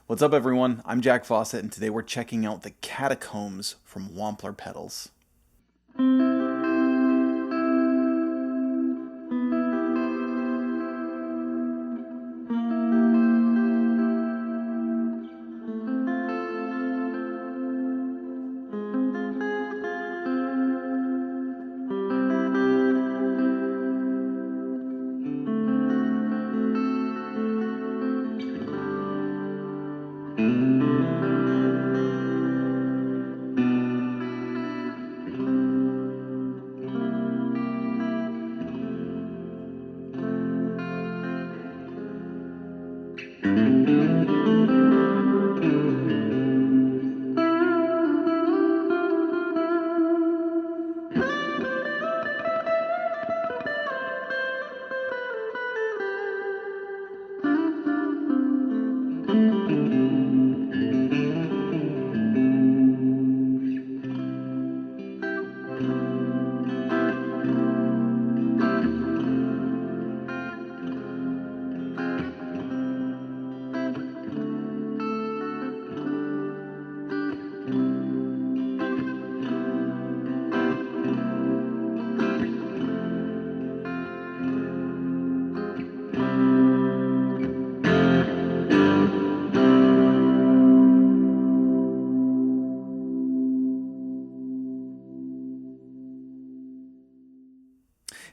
What's up, everyone? I'm Jack Fossett, and today we're checking out the Catacombs from Wampler Pedals.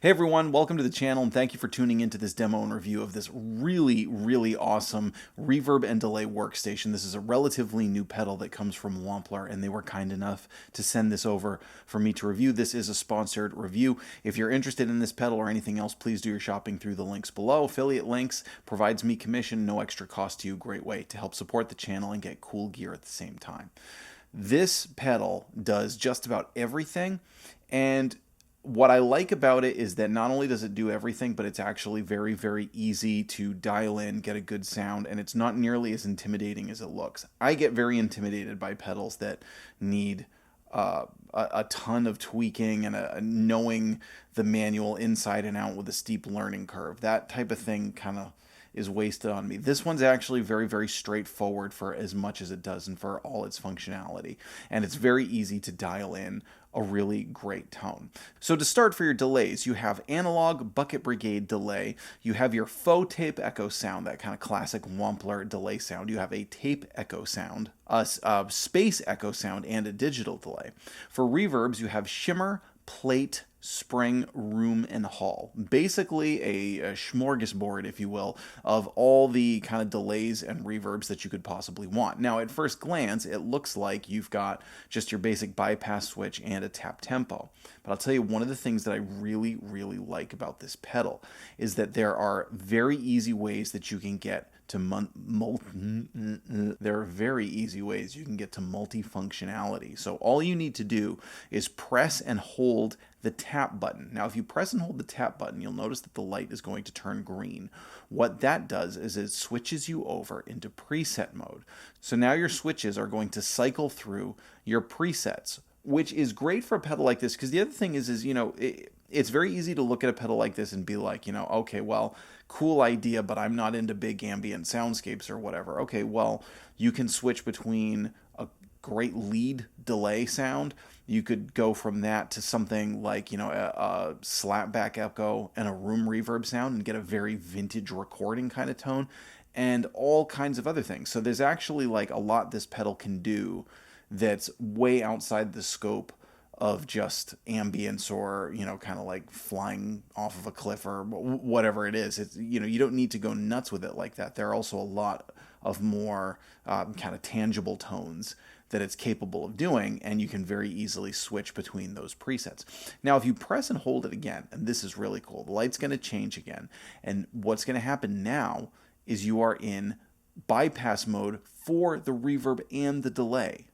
Hey everyone, welcome to the channel and thank you for tuning into this demo and review of this really awesome reverb and delay workstation. This is a relatively new pedal that comes from Wampler, and they were kind enough to send this over for me to review. This is a sponsored review. If you're interested in this pedal or anything else, please do your shopping through the links below. Affiliate links provides me commission, no extra cost to you. Great way to help support the channel and get cool gear at the same time. This pedal does just about everything, and what I like about it is that not only does it do everything, but it's actually very easy to dial in, get a good sound, and it's not nearly as intimidating as it looks. I get very intimidated by pedals that need a ton of tweaking and knowing the manual inside and out with a steep learning curve. That type of thing kind of is wasted on me. This one's actually very straightforward for as much as it does and for all its functionality. And it's very easy to dial in a really great tone. So to start, for your delays, you have analog bucket brigade delay. You have your faux tape echo sound, that kind of classic Wampler delay sound. You have a tape echo sound, a space echo sound, and a digital delay. For reverbs, you have shimmer, plate, spring, room, and hall. Basically a smorgasbord, if you will, of all the kind of delays and reverbs that you could possibly want. Now, at first glance, it looks like you've got just your basic bypass switch and a tap tempo. But I'll tell you, one of the things that I really like about this pedal is that there are very easy ways that you can get to multifunctionality. So all you need to do is press and hold the tap button. Now, if you press and hold the tap button, you'll notice that the light is going to turn green. What that does is it switches you over into preset mode. So now your switches are going to cycle through your presets, which is great for a pedal like this, because the other thing is it's very easy to look at a pedal like this and be like, okay, well, cool idea, but I'm not into big ambient soundscapes or whatever. Okay, well, you can switch between a great lead delay sound. You could go from that to something like, a slapback echo and a room reverb sound and get a very vintage recording kind of tone and all kinds of other things. So there's actually like a lot this pedal can do that's way outside the scope of just ambience or, kind of like flying off of a cliff or whatever it is. It's, you don't need to go nuts with it like that. There are also a lot of more kind of tangible tones that it's capable of doing, and you can very easily switch between those presets. Now, if you press and hold it again, and this is really cool, the light's going to change again, and what's going to happen now is you are in bypass mode for the reverb and the delay.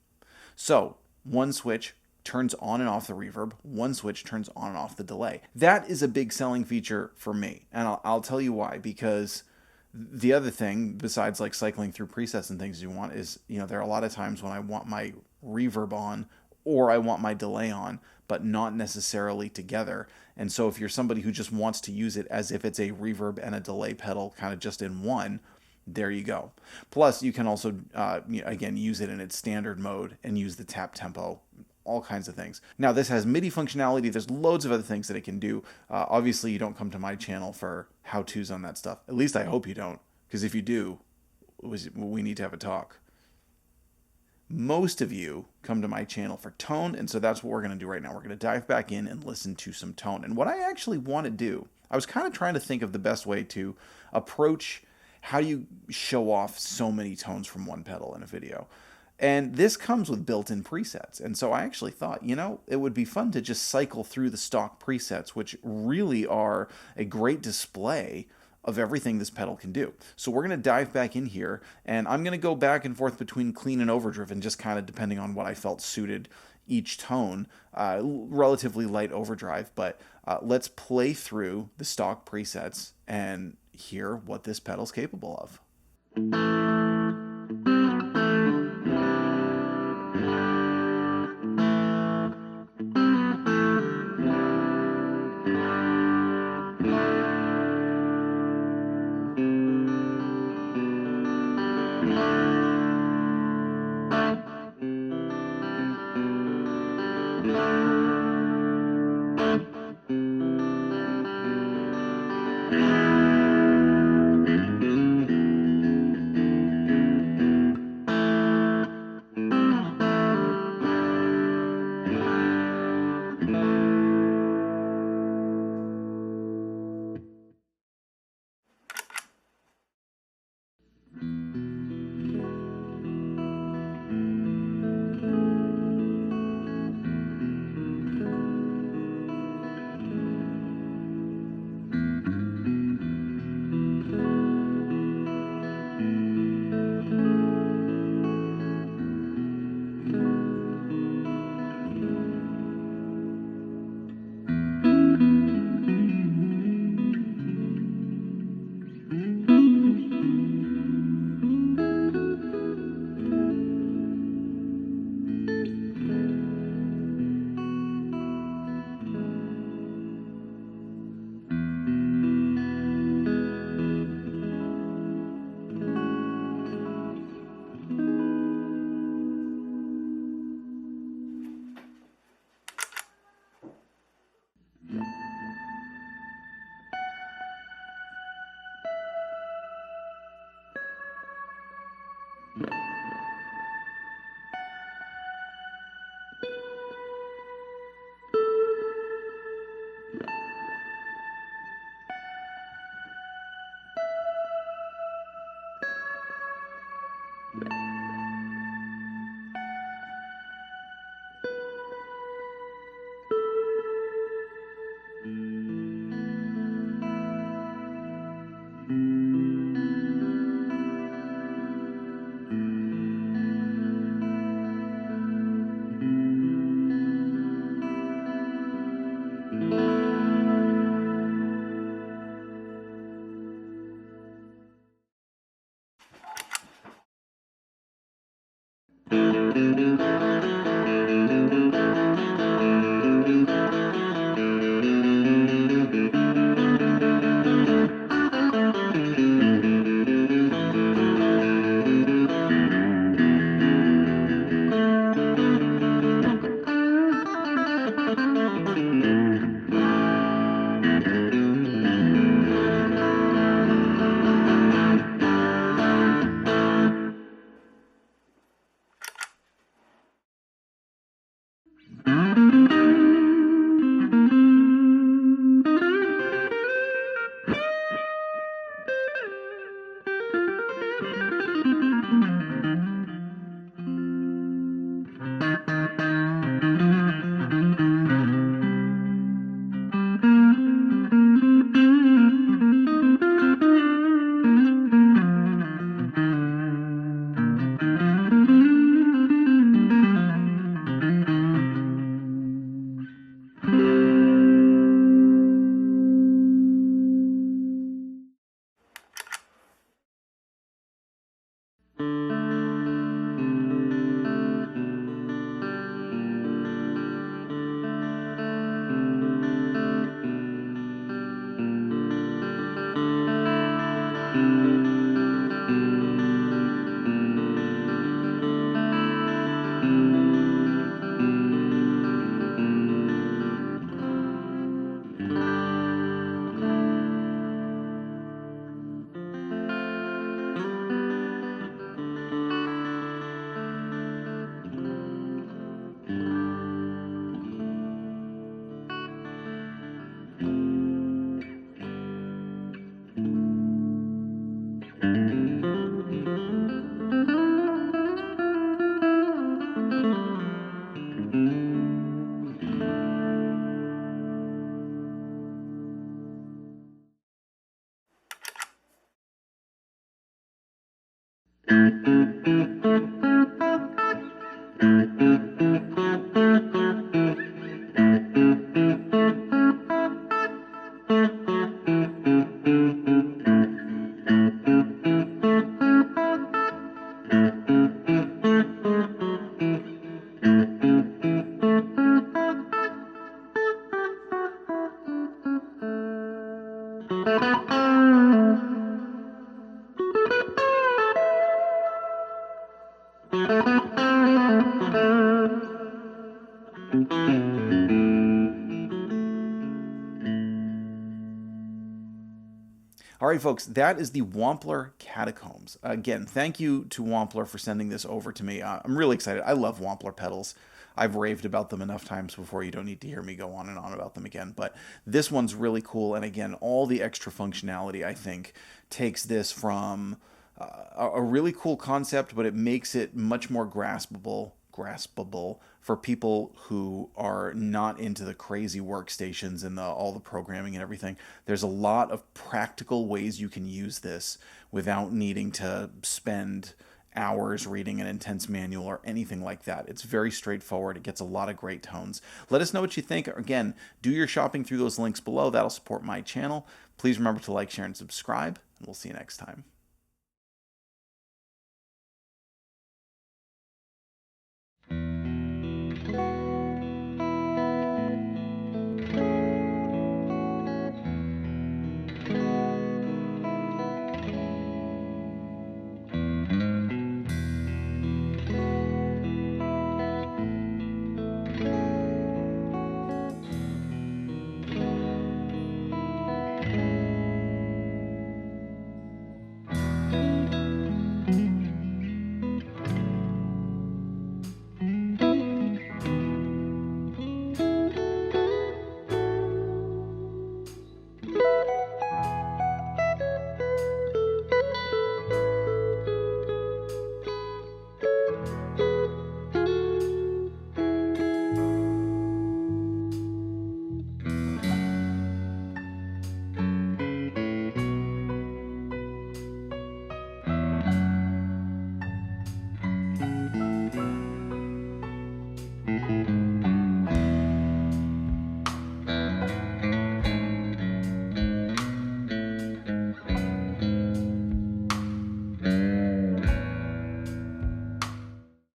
So one switch turns on and off the reverb, one switch turns on and off the delay. That is a big selling feature for me, and I'll tell you why. Because the other thing, besides like cycling through presets and things you want, is there are a lot of times when I want my reverb on or I want my delay on, but not necessarily together. And so if you're somebody who just wants to use it as if it's a reverb and a delay pedal kind of just in one, There you go. Plus, you can also, again, use it in its standard mode and use the tap tempo, all kinds of things. Now, this has MIDI functionality. There's loads of other things that it can do. Obviously, you don't come to my channel for how-tos on that stuff. At least I hope you don't, because if you do, we need to have a talk. Most of you come to my channel for tone, and so that's what we're going to do right now. We're going to dive back in and listen to some tone. And what I actually want to do, I was kind of trying to think of the best way to approach how you show off so many tones from one pedal in a video. And this comes with built-in presets. And so I actually thought, it would be fun to just cycle through the stock presets, which really are a great display of everything this pedal can do. So we're going to dive back in here, and I'm going to go back and forth between clean and overdriven, just kind of depending on what I felt suited each tone. Relatively light overdrive, but let's play through the stock presets and hear what this pedal's capable of. All right, folks, that is the Wampler Catacombs. Again, thank you to Wampler for sending this over to me. I'm really excited. I love Wampler pedals. I've raved about them enough times before. You don't need to hear me go on and on about them again. But this one's really cool. And again, all the extra functionality, I think, takes this from a really cool concept, but it makes it much more graspable for people who are not into the crazy workstations and all the programming and everything. There's a lot of practical ways you can use this without needing to spend hours reading an intense manual or anything like that. It's very straightforward. It gets a lot of great tones. Let us know what you think. Again, do your shopping through those links below. That'll support my channel. Please remember to like, share, and subscribe, and we'll see you next time.